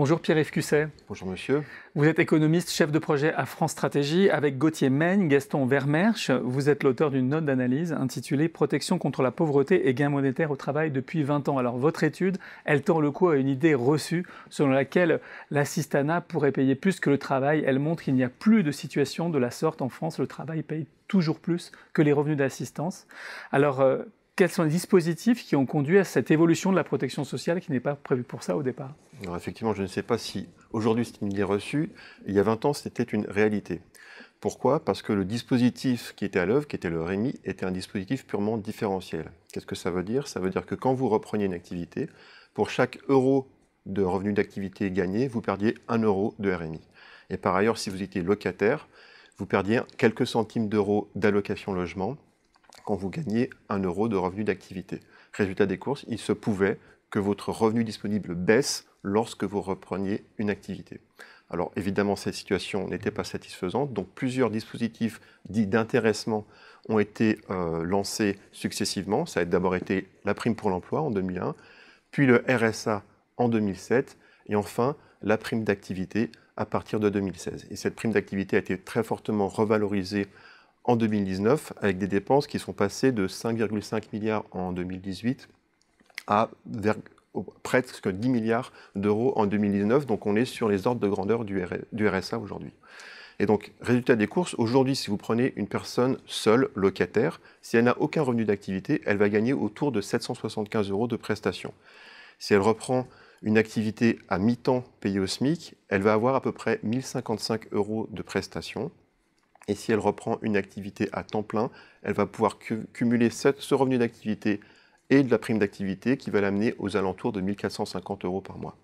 Bonjour Pierre-Yves Cusset. Bonjour monsieur. Vous êtes économiste, chef de projet à France Stratégie. Avec Gauthier Meigne, Gaston Vermersch, vous êtes l'auteur d'une note d'analyse intitulée « Protection contre la pauvreté et gains monétaires au travail depuis 20 ans ». Alors votre étude, elle tord le cou à une idée reçue selon laquelle l'assistanat pourrait payer plus que le travail. Elle montre qu'il n'y a plus de situation de la sorte en France. Le travail paye toujours plus que les revenus d'assistance. Alors, quels sont les dispositifs qui ont conduit à cette évolution de la protection sociale qui n'est pas prévue pour ça au départ? Alors effectivement, je ne sais pas si aujourd'hui c'est une idée reçue. Il y a 20 ans, c'était une réalité. Pourquoi? Parce que le dispositif qui était à l'œuvre, qui était le RMI, était un dispositif purement différentiel. Qu'est-ce que ça veut dire? Ça veut dire que quand vous repreniez une activité, pour chaque euro de revenu d'activité gagné, vous perdiez 1 euro de RMI. Et par ailleurs, si vous étiez locataire, vous perdiez quelques centimes d'euros d'allocation logement quand vous gagnez 1 euro de revenu d'activité. Résultat des courses, il se pouvait que votre revenu disponible baisse lorsque vous repreniez une activité. Alors évidemment, cette situation n'était pas satisfaisante, donc plusieurs dispositifs dits d'intéressement ont été lancés successivement. Ça a d'abord été la prime pour l'emploi en 2001, puis le RSA en 2007, et enfin la prime d'activité à partir de 2016. Et cette prime d'activité a été très fortement revalorisée en 2019, avec des dépenses qui sont passées de 5,5 milliards en 2018 à presque 10 milliards d'euros en 2019. Donc on est sur les ordres de grandeur du RSA aujourd'hui. Et donc, résultat des courses, aujourd'hui, si vous prenez une personne seule, locataire, si elle n'a aucun revenu d'activité, elle va gagner autour de 775 euros de prestations. Si elle reprend une activité à mi-temps payée au SMIC, elle va avoir à peu près 1055 euros de prestations. Et si elle reprend une activité à temps plein, elle va pouvoir cumuler ce revenu d'activité et de la prime d'activité qui va l'amener aux alentours de 1 450 euros par mois.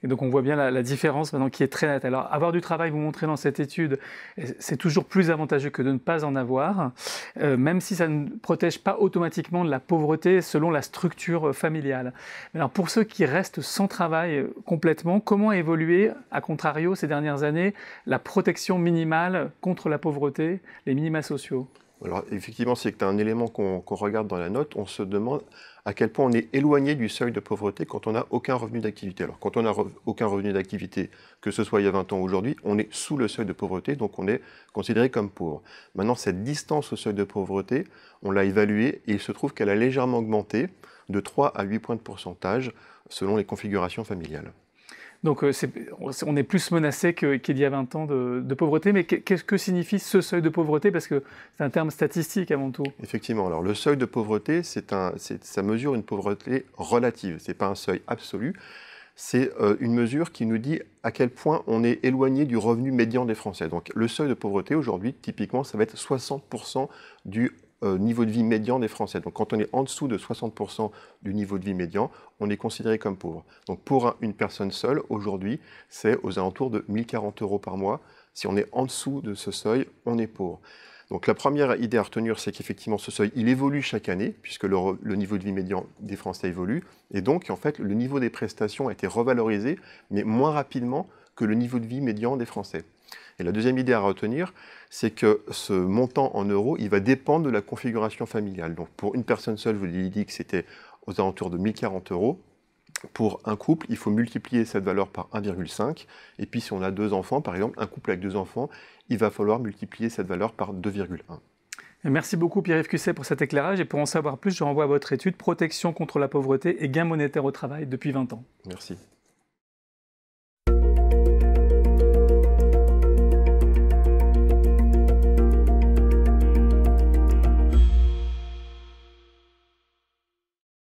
Et donc on voit bien la différence maintenant qui est très nette. Alors avoir du travail, vous montrez dans cette étude, c'est toujours plus avantageux que de ne pas en avoir, même si ça ne protège pas automatiquement de la pauvreté selon la structure familiale. Mais alors pour ceux qui restent sans travail complètement, comment évoluer, à contrario, ces dernières années, la protection minimale contre la pauvreté, les minima sociaux? Alors effectivement, c'est un élément qu'on regarde dans la note. On se demande à quel point on est éloigné du seuil de pauvreté quand on n'a aucun revenu d'activité. Alors quand on n'a aucun revenu d'activité, que ce soit il y a 20 ans ou aujourd'hui, on est sous le seuil de pauvreté, donc on est considéré comme pauvre. Maintenant, cette distance au seuil de pauvreté, on l'a évaluée et il se trouve qu'elle a légèrement augmenté de 3 à 8 points de pourcentage selon les configurations familiales. Donc on est plus menacé qu'il y a 20 ans de pauvreté, mais qu'est-ce que signifie ce seuil de pauvreté? Parce que c'est un terme statistique avant tout. Effectivement, alors le seuil de pauvreté, ça mesure une pauvreté relative, ce n'est pas un seuil absolu, c'est une mesure qui nous dit à quel point on est éloigné du revenu médian des Français. Donc le seuil de pauvreté aujourd'hui, typiquement, ça va être 60% du niveau de vie médian des Français. Donc quand on est en dessous de 60% du niveau de vie médian, on est considéré comme pauvre. Donc pour une personne seule, aujourd'hui, c'est aux alentours de 1 040 euros par mois. Si on est en dessous de ce seuil, on est pauvre. Donc la première idée à retenir, c'est qu'effectivement ce seuil, il évolue chaque année, puisque le niveau de vie médian des Français évolue. Et donc, en fait, le niveau des prestations a été revalorisé, mais moins rapidement que le niveau de vie médian des Français. Et la deuxième idée à retenir, c'est que ce montant en euros, il va dépendre de la configuration familiale. Donc pour une personne seule, je vous l'ai dit que c'était aux alentours de 1 040 euros. Pour un couple, il faut multiplier cette valeur par 1,5. Et puis si on a 2 enfants, par exemple, un couple avec 2 enfants, il va falloir multiplier cette valeur par 2,1. Merci beaucoup Pierre-Yves Cusset pour cet éclairage. Et pour en savoir plus, je renvoie à votre étude « Protection contre la pauvreté et gains monétaires au travail depuis 20 ans ». Merci.